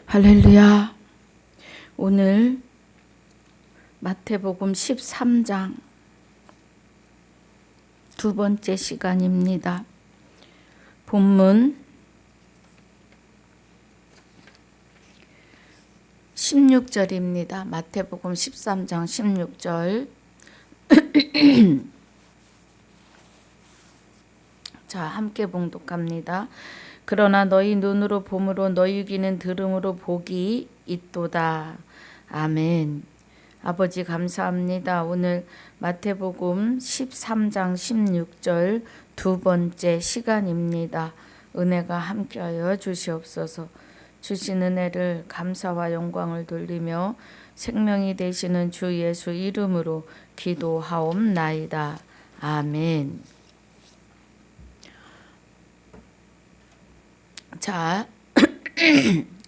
할렐루야. 오늘 마태복음 13장 두 번째 시간입니다. 본문 16절입니다. 마태복음 13장 16절. 자, 함께 봉독합니다. 그러나 너희 눈으로 봄으로 너희 귀는 들음으로 복이 있도다. 아멘. 아버지 감사합니다. 오늘 마태복음 13장 16절 두 번째 시간입니다. 은혜가 함께하여 주시옵소서. 주신 은혜를 감사와 영광을 돌리며 생명이 되시는 주 예수 이름으로 기도하옵나이다. 아멘. 자,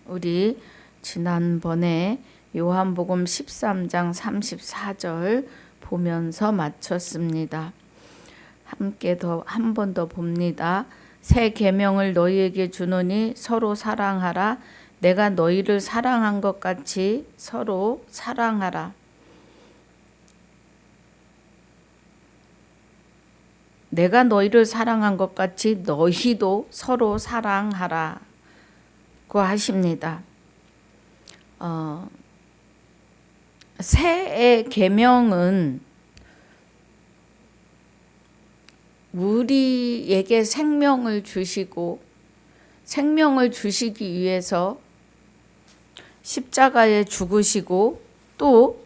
우리 지난번에 요한복음 13장 34절 보면서 마쳤습니다. 함께 한 번 더 봅니다. 새 계명을 너희에게 주노니 서로 사랑하라. 내가 너희를 사랑한 것 같이 서로 사랑하라. 내가 너희를 사랑한 것 같이 너희도 서로 사랑하라고 하십니다. 새의 계명은 우리에게 생명을 주시고 생명을 주시기 위해서 십자가에 죽으시고 또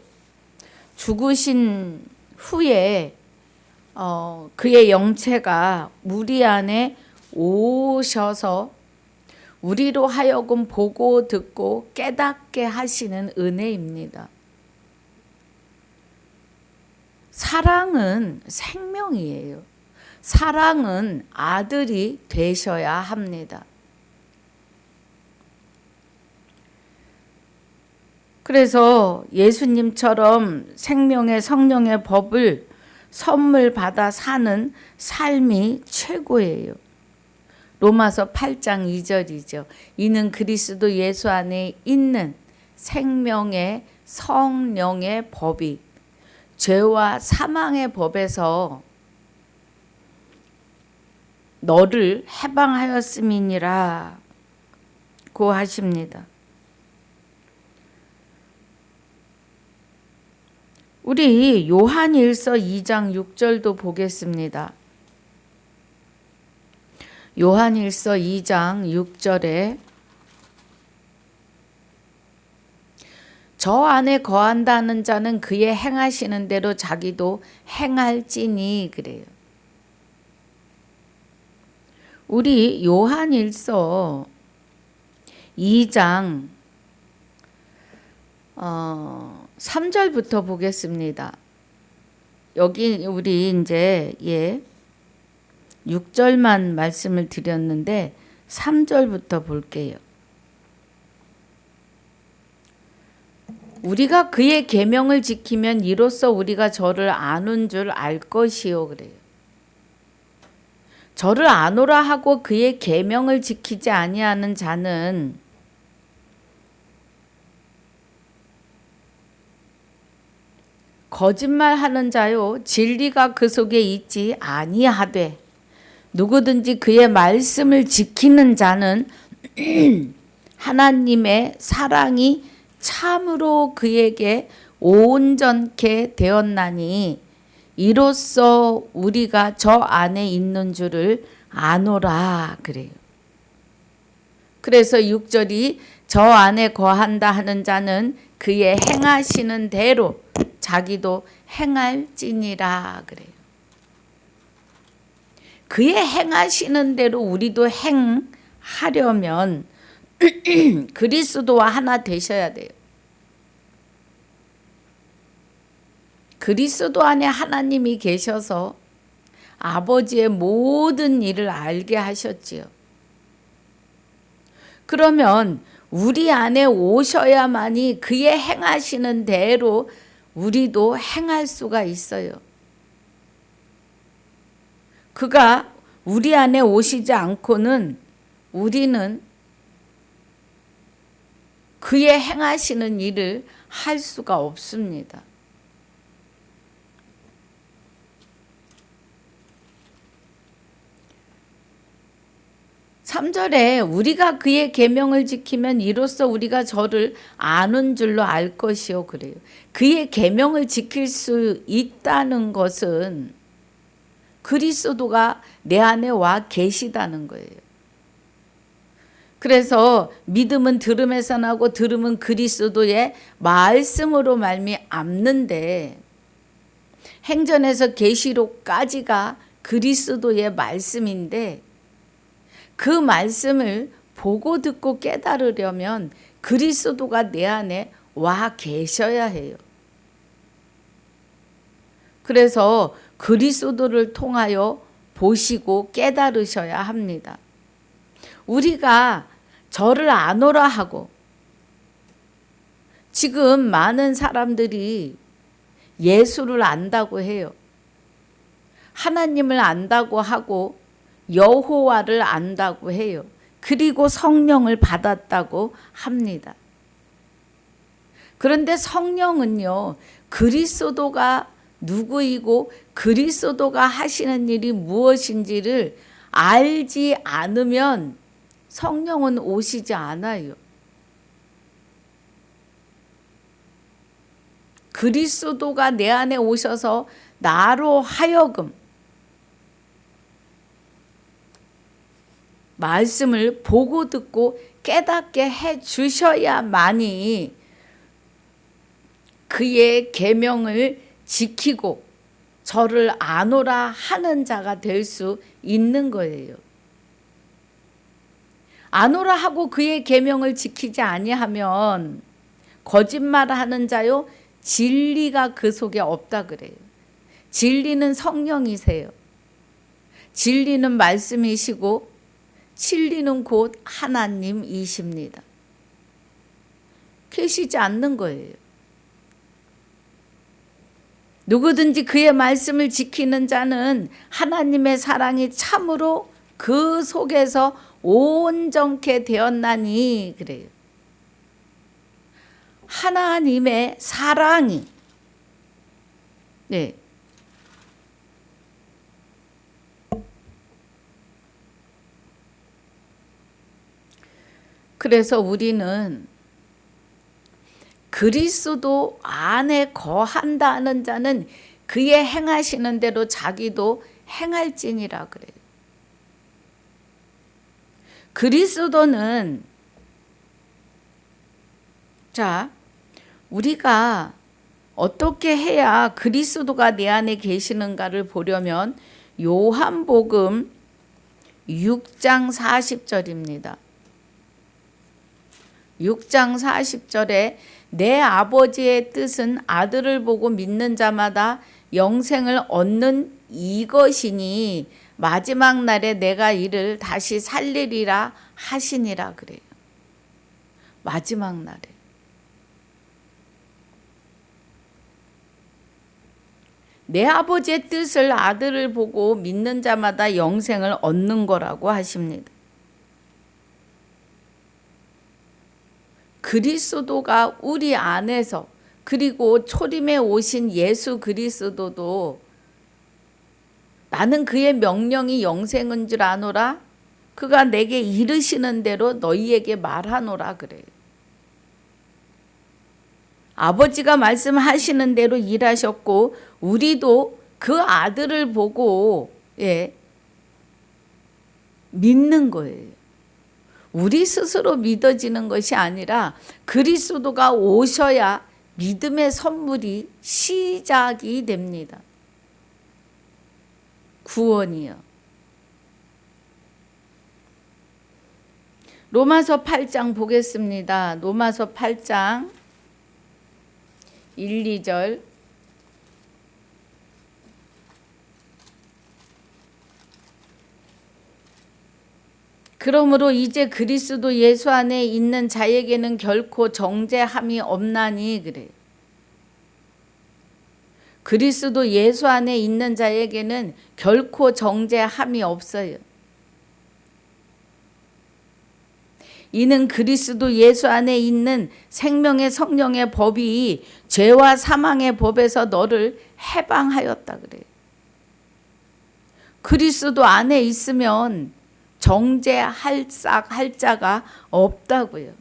죽으신 후에 그의 영체가 우리 안에 오셔서 우리로 하여금 보고 듣고 깨닫게 하시는 은혜입니다. 사랑은 생명이에요. 사랑은 아들이 되셔야 합니다. 그래서 예수님처럼 생명의 성령의 법을 선물 받아 사는 삶이 최고예요. 로마서 8장 2절이죠. 이는 그리스도 예수 안에 있는 생명의 성령의 법이 죄와 사망의 법에서 너를 해방하였음이니라 고 하십니다. 우리 요한일서 2장 6절도 보겠습니다. 요한일서 2장 6절에 저 안에 거한다는 자는 그의 행하시는 대로 자기도 행할지니 그래요. 우리 요한일서 2장 3절부터 보겠습니다. 여기 우리 이제 6절만 말씀을 드렸는데 3절부터 볼게요. 우리가 그의 계명을 지키면 이로써 우리가 저를 아는 줄 알 것이요 그래요. 저를 아노라 하고 그의 계명을 지키지 아니하는 자는 거짓말하는 자요 진리가 그 속에 있지 아니하되 누구든지 그의 말씀을 지키는 자는 하나님의 사랑이 참으로 그에게 온전케 되었나니 이로써 우리가 저 안에 있는 줄을 아노라 그래요. 그래서 6절이 저 안에 거한다 하는 자는 그의 행하시는 대로 자기도 행할지니라 그래요. 그의 행하시는 대로 우리도 행하려면 그리스도와 하나 되셔야 돼요. 그리스도 안에 하나님이 계셔서 아버지의 모든 일을 알게 하셨지요. 그러면 우리 안에 오셔야만이 그의 행하시는 대로 우리도 행할 수가 있어요. 그가 우리 안에 오시지 않고는 우리는 그의 행하시는 일을 할 수가 없습니다. 3절에 우리가 그의 계명을 지키면 이로써 우리가 저를 아는 줄로 알 것이요 그래요. 그의 계명을 지킬 수 있다는 것은 그리스도가 내 안에 와 계시다는 거예요. 그래서 믿음은 들음에서 나고 들음은 그리스도의 말씀으로 말미암는데 행전에서 계시록까지가 그리스도의 말씀인데 그 말씀을 보고 듣고 깨달으려면 그리스도가 내 안에 와 계셔야 해요. 그래서 그리스도를 통하여 보시고 깨달으셔야 합니다. 우리가 저를 아노라 하고 지금 많은 사람들이 예수를 안다고 해요. 하나님을 안다고 하고 여호와를 안다고 해요. 그리고 성령을 받았다고 합니다. 그런데 성령은요, 그리스도가 누구이고 그리스도가 하시는 일이 무엇인지를 알지 않으면 성령은 오시지 않아요. 그리스도가 내 안에 오셔서 나로 하여금 말씀을 보고 듣고 깨닫게 해 주셔야만이 그의 계명을 지키고 저를 아노라 하는 자가 될 수 있는 거예요. 아노라 하고 그의 계명을 지키지 아니하면 거짓말하는 자요 진리가 그 속에 없다 그래요. 진리는 성령이세요. 진리는 말씀이시고 진리는 곧 하나님이십니다. 계시지 않는 거예요. 누구든지 그의 말씀을 지키는 자는 하나님의 사랑이 참으로 그 속에서 온전케 되었나니 그래요. 하나님의 사랑이 네. 그래서 우리는 그리스도 안에 거한다는 자는 그의 행하시는 대로 자기도 행할지니라 그래요. 그리스도는 자, 우리가 어떻게 해야 그리스도가 내 안에 계시는가를 보려면 요한복음 6장 40절입니다. 6장 40절에 내 아버지의 뜻은 아들을 보고 믿는 자마다 영생을 얻는 이것이니 마지막 날에 내가 이를 다시 살리리라 하시니라 그래요. 마지막 날에. 내 아버지의 뜻을 아들을 보고 믿는 자마다 영생을 얻는 거라고 하십니다. 그리스도가 우리 안에서 그리고 초림에 오신 예수 그리스도도 나는 그의 명령이 영생인 줄 아노라 그가 내게 이르시는 대로 너희에게 말하노라 그래요. 아버지가 말씀하시는 대로 일하셨고 우리도 그 아들을 보고 믿는 거예요. 우리 스스로 믿어지는 것이 아니라 그리스도가 오셔야 믿음의 선물이 시작이 됩니다. 구원이요. 로마서 8장 보겠습니다. 로마서 8장 1, 2절 그러므로 이제 그리스도 예수 안에 있는 자에게는 결코 정죄함이 없나니 그래요. 그리스도 예수 안에 있는 자에게는 결코 정죄함이 없어요. 이는 그리스도 예수 안에 있는 생명의 성령의 법이 죄와 사망의 법에서 너를 해방하였다 그래요. 그리스도 안에 있으면 정죄할 자가 없다고요.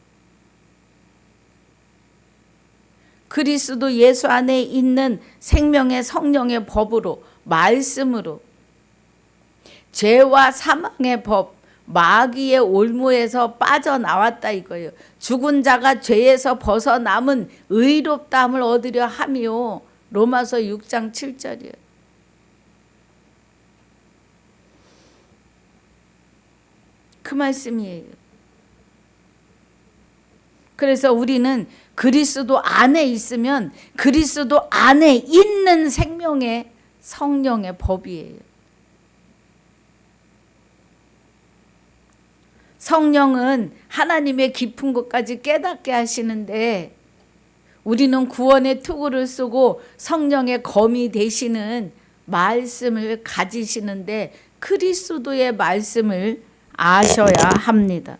그리스도 예수 안에 있는 생명의 성령의 법으로, 말씀으로 죄와 사망의 법, 마귀의 올무에서 빠져나왔다 이거예요. 죽은 자가 죄에서 벗어남은 의롭다함을 얻으려 하며, 로마서 6장 7절이에요. 그 말씀이에요. 그래서 우리는 그리스도 안에 있으면 그리스도 안에 있는 생명의 성령의 법이에요. 성령은 하나님의 깊은 것까지 깨닫게 하시는데, 우리는 구원의 투구를 쓰고 성령의 검이 되시는 말씀을 가지시는데 그리스도의 말씀을 아셔야 합니다.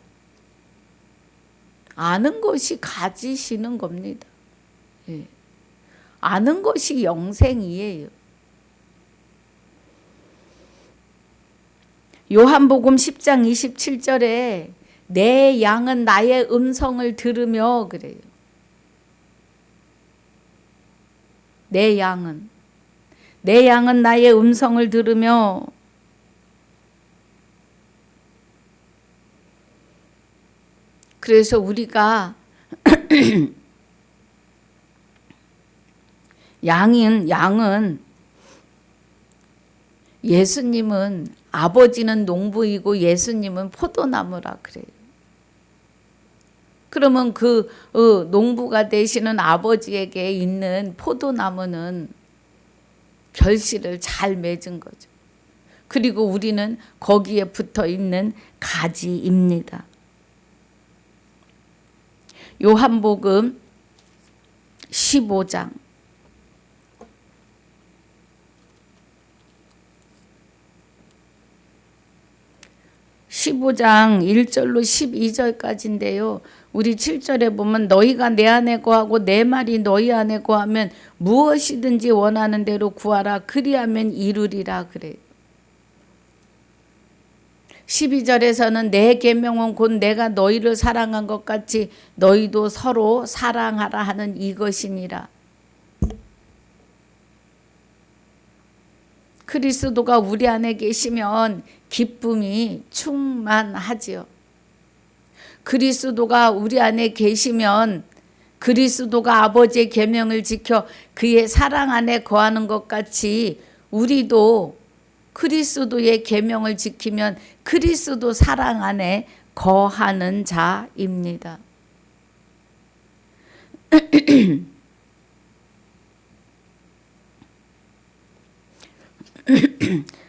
아는 것이 가지시는 겁니다. 예. 아는 것이 영생이에요. 요한복음 10장 27절에 내 양은 나의 음성을 들으며 그래요. 내 양은 나의 음성을 들으며, 그래서 우리가 양은 예수님은 아버지는 농부이고 예수님은 포도나무라 그래요. 그러면 그 농부가 되시는 아버지에게 있는 포도나무는 결실을 잘 맺은 거죠. 그리고 우리는 거기에 붙어 있는 가지입니다. 요한복음 15장 1절로 12절까지인데요. 우리 7절에 보면 너희가 내 안에 거하고 내 말이 너희 안에 거하면 무엇이든지 원하는 대로 구하라 그리하면 이루리라 그래요. 12절에서는 내 계명은 곧 내가 너희를 사랑한 것 같이 너희도 서로 사랑하라 하는 이것이니라. 그리스도가 우리 안에 계시면 기쁨이 충만하지요. 그리스도가 우리 안에 계시면 그리스도가 아버지의 계명을 지켜 그의 사랑 안에 거하는 것 같이 우리도 그리스도의 계명을 지키면 그리스도 사랑 안에 거하는 자입니다.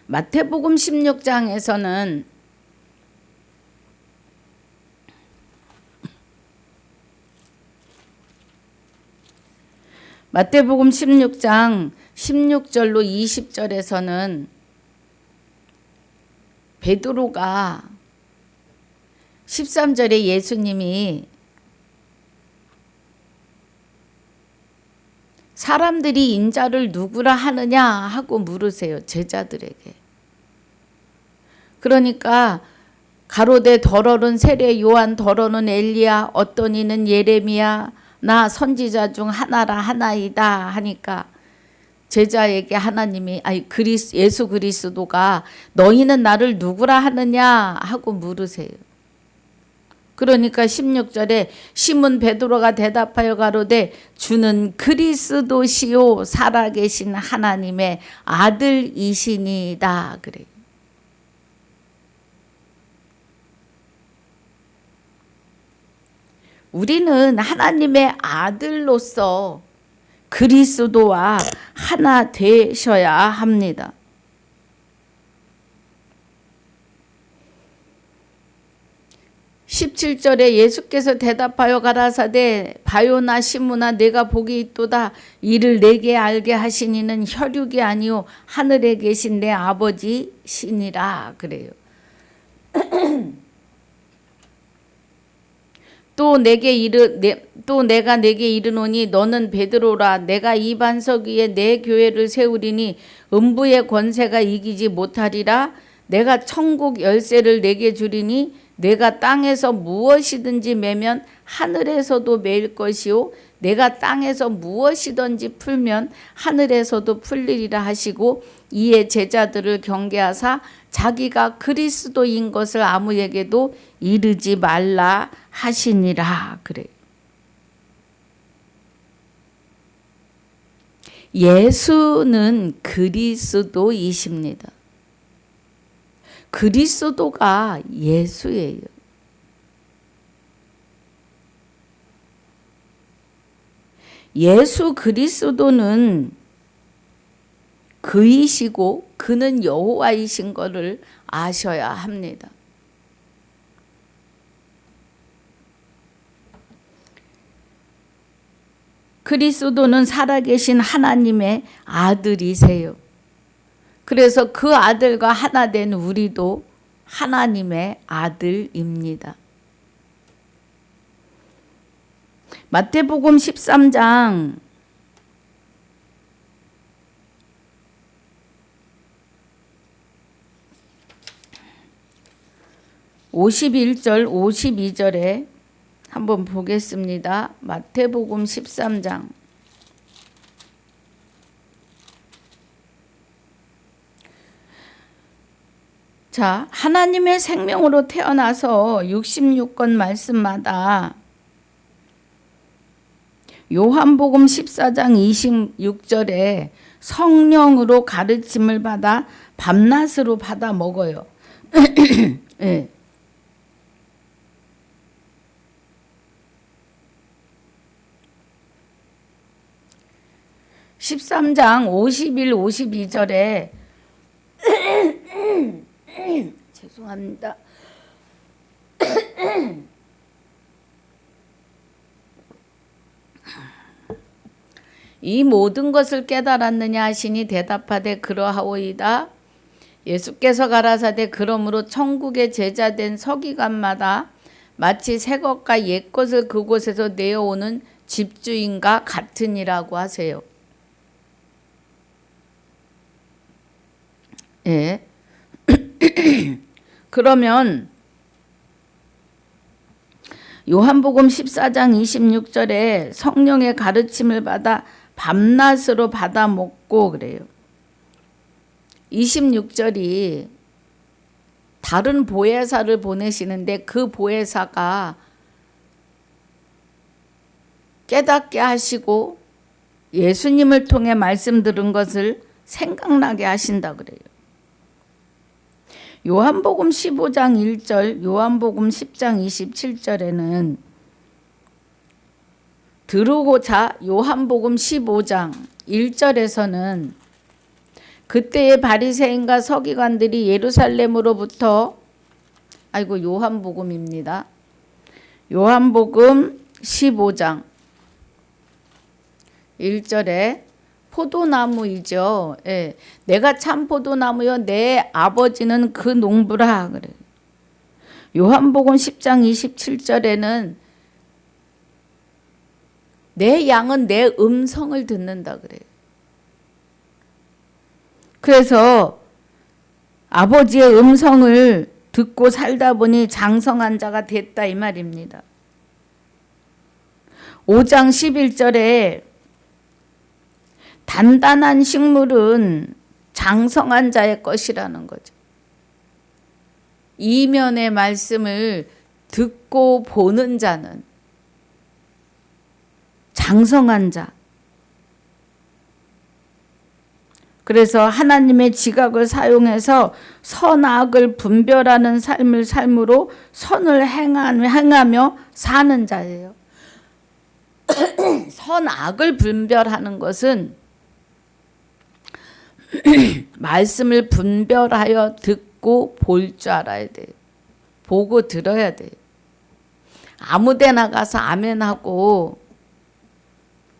마태복음 16장에서는 마태복음 16장 16절로 20절에서는 베드로가 13절에 예수님이 사람들이 인자를 누구라 하느냐 하고 물으세요. 제자들에게. 그러니까 가로되 더러는 세례 요한 더러는 엘리야 어떤 이는 예레미야 나 선지자 중 하나라 하나이다 하니까 제자에게 하나님이 예수 그리스도가 너희는 나를 누구라 하느냐 하고 물으세요. 그러니까 16절에 시몬 베드로가 대답하여 가로되 주는 그리스도시요 살아계신 하나님의 아들이시니이다 그래요. 우리는 하나님의 아들로서 그리스도와 하나 되셔야 합니다. 17절에 예수께서 대답하여 가라사대 바요나 시므나 내가 복이 있도다 이를 내게 알게 하시니는 혈육이 아니요 하늘에 계신 내 아버지시니라 그래요. 또 내가 내게 이르노니 너는 베드로라. 내가 이 반석 위에 내 교회를 세우리니 음부의 권세가 이기지 못하리라. 내가 천국 열쇠를 내게 주리니 내가 땅에서 무엇이든지 매면 하늘에서도 매일 것이요 내가 땅에서 무엇이든지 풀면 하늘에서도 풀리리라 하시고 이에 제자들을 경계하사 자기가 그리스도인 것을 아무에게도 이르지 말라 하시니라. 그래. 예수는 그리스도이십니다. 그리스도가 예수예요. 예수 그리스도는 그이시고 그는 여호와이신 것을 아셔야 합니다. 그리스도는 살아계신 하나님의 아들이세요. 그래서 그 아들과 하나 된 우리도 하나님의 아들입니다. 마태복음 13장 51절 52절에 한번 보겠습니다. 마태복음 13장 자, 하나님의 생명으로 태어나서 66권 말씀마다 요한복음 14장 26절에 성령으로 가르침을 받아 밤낮으로 받아 먹어요. 네. 13장 51, 52절에 죄송합니다. 이 모든 것을 깨달았느냐 하시니 대답하되 그러하오이다. 예수께서 가라사대 그러므로 천국의 제자된 서기관마다 마치 새 것과 옛 것을 그곳에서 내어오는 집주인과 같으니라고 하세요. 예. 그러면 요한복음 14장 26절에 성령의 가르침을 받아 밤낮으로 받아 먹고 그래요. 26절이 다른 보혜사를 보내시는데 그 보혜사가 깨닫게 하시고 예수님을 통해 말씀 들은 것을 생각나게 하신다 그래요. 요한복음 15장 1절, 요한복음 10장 27절에는 들어오자 요한복음 15장 1절에서는 그때의 바리새인과 서기관들이 예루살렘으로부터 요한복음입니다. 요한복음 15장 1절에 포도나무이죠. 예. 내가 참 포도나무요 내 아버지는 그 농부라 그래. 요한복음 10장 27절에는 내 양은 내 음성을 듣는다 그래요. 그래서 아버지의 음성을 듣고 살다 보니 장성한 자가 됐다 이 말입니다. 5장 11절에 단단한 식물은 장성한 자의 것이라는 거죠. 이면의 말씀을 듣고 보는 자는 장성한 자. 그래서 하나님의 지각을 사용해서 선악을 분별하는 삶을 삶으로 선을 행하며 사는 자예요. 선악을 분별하는 것은 말씀을 분별하여 듣고 볼 줄 알아야 돼요. 보고 들어야 돼요. 아무 데나 가서 아멘하고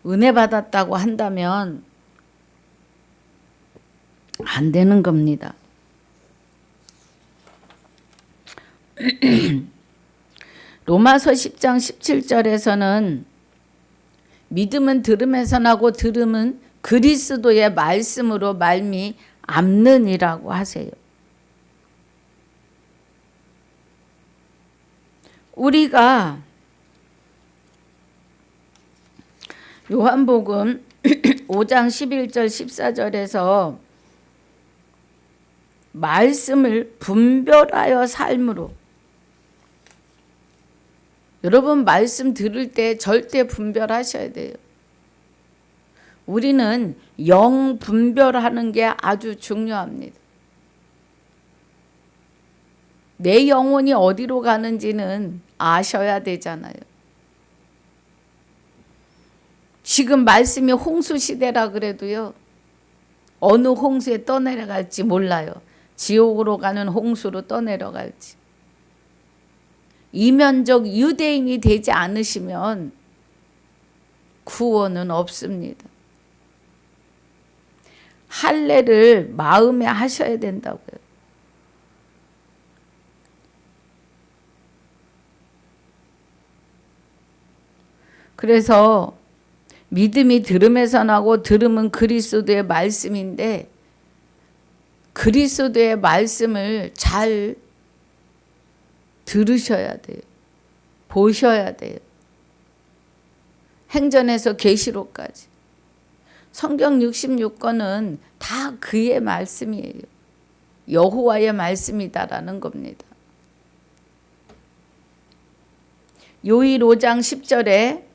은혜 받았다고 한다면 안 되는 겁니다. 로마서 10장 17절에서는 믿음은 들음에서 나고 들음은 그리스도의 말씀으로 말미암느니라고 하세요. 우리가 요한복음 5장 11절 14절에서 말씀을 분별하여 삶으로, 여러분 말씀 들을 때 절대 분별하셔야 돼요. 우리는 영 분별하는 게 아주 중요합니다. 내 영혼이 어디로 가는지는 아셔야 되잖아요. 지금 말씀이 홍수 시대라 그래도요, 어느 홍수에 떠내려갈지 몰라요. 지옥으로 가는 홍수로 떠내려갈지. 이면적 유대인이 되지 않으시면 구원은 없습니다. 할례를 마음에 하셔야 된다고요. 그래서 믿음이 들음에서 나고 들음은 그리스도의 말씀인데, 그리스도의 말씀을 잘 들으셔야 돼요. 보셔야 돼요. 행전에서 계시록까지. 성경 66권은 다 그의 말씀이에요. 여호와의 말씀이다라는 겁니다. 요일 5장 10절에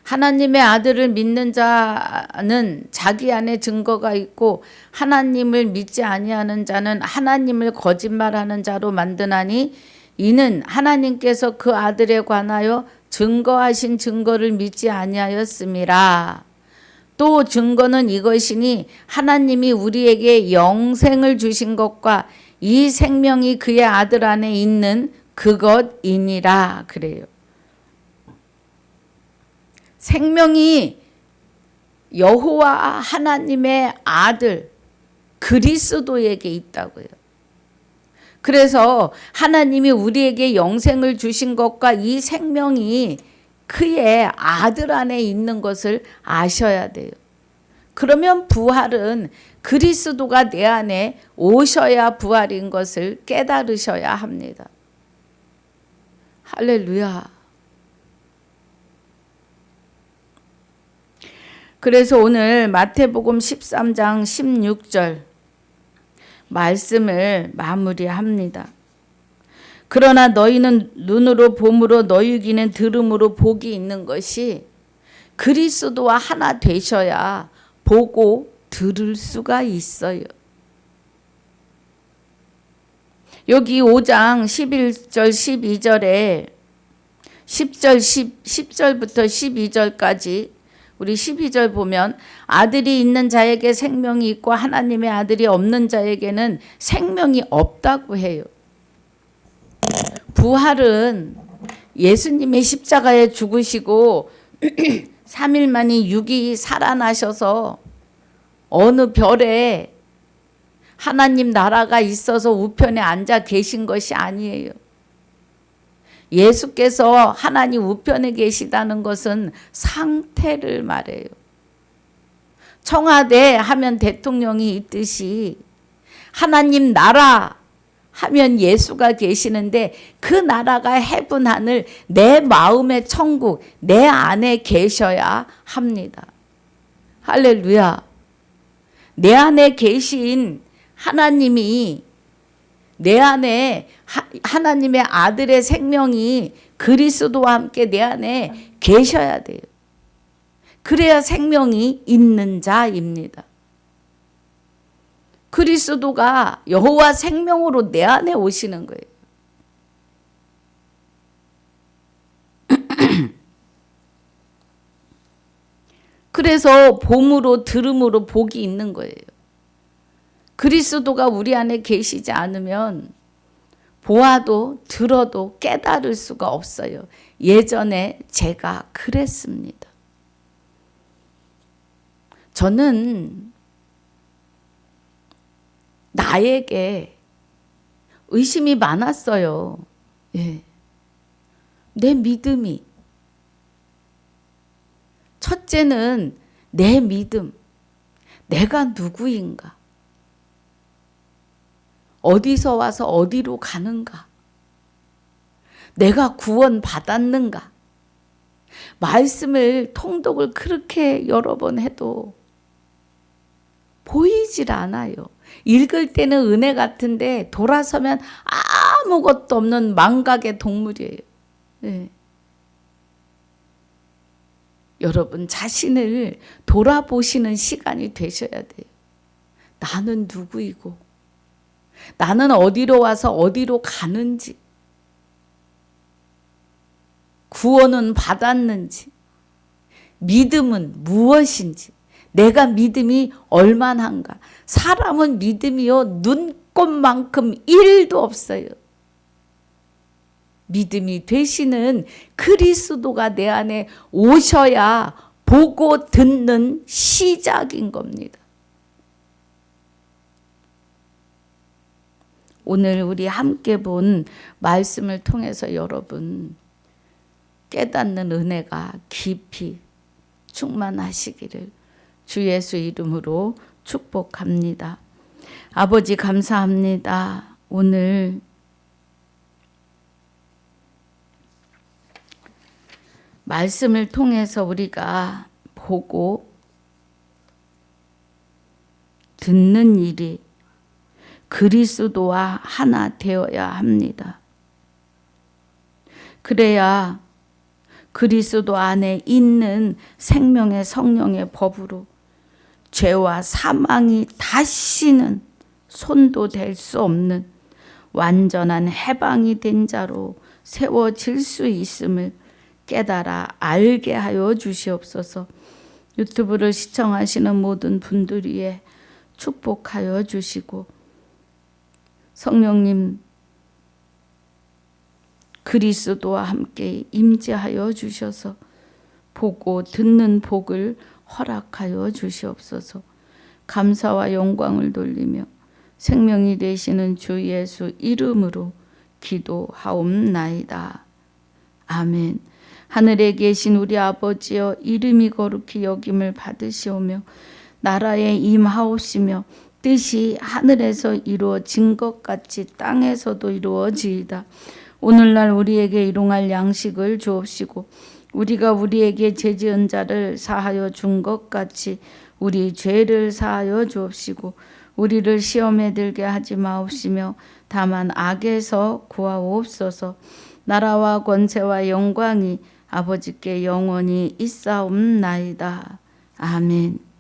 하나님의 아들을 믿는 자는 자기 안에 증거가 있고 하나님을 믿지 아니하는 자는 하나님을 거짓말하는 자로 만드나니 이는 하나님께서 그 아들에 관하여 증거하신 증거를 믿지 아니하였음이라. 또 증거는 이것이니 하나님이 우리에게 영생을 주신 것과 이 생명이 그의 아들 안에 있는 그것이니라. 그래요. 생명이 여호와 하나님의 아들 그리스도에게 있다고요. 그래서 하나님이 우리에게 영생을 주신 것과 이 생명이 그의 아들 안에 있는 것을 아셔야 돼요. 그러면 부활은 그리스도가 내 안에 오셔야 부활인 것을 깨달으셔야 합니다. 할렐루야. 그래서 오늘 마태복음 13장 16절 말씀을 마무리합니다. 그러나 너희는 눈으로 봄으로 너희 귀는 들음으로 복이 있는 것이 그리스도와 하나 되셔야 보고 들을 수가 있어요. 여기 5장 11절 12절에 10절부터 12절까지 우리 12절 보면 아들이 있는 자에게 생명이 있고 하나님의 아들이 없는 자에게는 생명이 없다고 해요. 부활은 예수님의 십자가에 죽으시고 3일 만에 육이 살아나셔서 어느 별에 하나님 나라가 있어서 우편에 앉아 계신 것이 아니에요. 예수께서 하나님 우편에 계시다는 것은 상태를 말해요. 청와대 하면 대통령이 있듯이 하나님 나라 하면 예수가 계시는데 그 나라가 해분 하늘 내 마음의 천국 내 안에 계셔야 합니다. 할렐루야. 내 안에 계신 하나님이 내 안에 하나님의 아들의 생명이 그리스도와 함께 내 안에 계셔야 돼요. 그래야 생명이 있는 자입니다. 그리스도가 여호와 생명으로 내 안에 오시는 거예요. 그래서 봄으로 들음으로 복이 있는 거예요. 그리스도가 우리 안에 계시지 않으면 보아도 들어도 깨달을 수가 없어요. 예전에 제가 그랬습니다. 저는 나에게 의심이 많았어요. 예. 내 믿음이. 첫째는 내 믿음. 내가 누구인가? 어디서 와서 어디로 가는가? 내가 구원 받았는가? 말씀을 통독을 그렇게 여러 번 해도 보이질 않아요. 읽을 때는 은혜 같은데 돌아서면 아무것도 없는 망각의 동물이에요. 네. 여러분 자신을 돌아보시는 시간이 되셔야 돼요. 나는 누구이고 나는 어디로 와서 어디로 가는지, 구원은 받았는지, 믿음은 무엇인지, 내가 믿음이 얼마나인가. 사람은 믿음이요 눈꽃만큼 1도 없어요. 믿음이 되시는 그리스도가 내 안에 오셔야 보고 듣는 시작인 겁니다. 오늘 우리 함께 본 말씀을 통해서 여러분 깨닫는 은혜가 깊이 충만하시기를 주 예수 이름으로 축복합니다. 아버지 감사합니다. 오늘 말씀을 통해서 우리가 보고 듣는 일이 그리스도와 하나 되어야 합니다. 그래야 그리스도 안에 있는 생명의 성령의 법으로 죄와 사망이 다시는 손도 댈 수 없는 완전한 해방이 된 자로 세워질 수 있음을 깨달아 알게 하여 주시옵소서. 유튜브를 시청하시는 모든 분들 위해 축복하여 주시고 성령님 그리스도와 함께 임재하여 주셔서 보고 듣는 복을 허락하여 주시옵소서. 감사와 영광을 돌리며 생명이 되시는 주 예수 이름으로 기도하옵나이다. 아멘. 하늘에 계신 우리 아버지여 이름이 거룩히 여김을 받으시오며 나라에 임하옵시며 뜻이 하늘에서 이루어진 것 같이 땅에서도 이루어지이다. 오늘날 우리에게 일용할 양식을 주옵시고 우리가 우리에게 죄지은 자를 사하여 준 것 같이 우리 죄를 사하여 주옵시고 우리를 시험에 들게 하지 마옵시며 다만 악에서 구하옵소서. 나라와 권세와 영광이 아버지께 영원히 있사옵나이다. 아멘.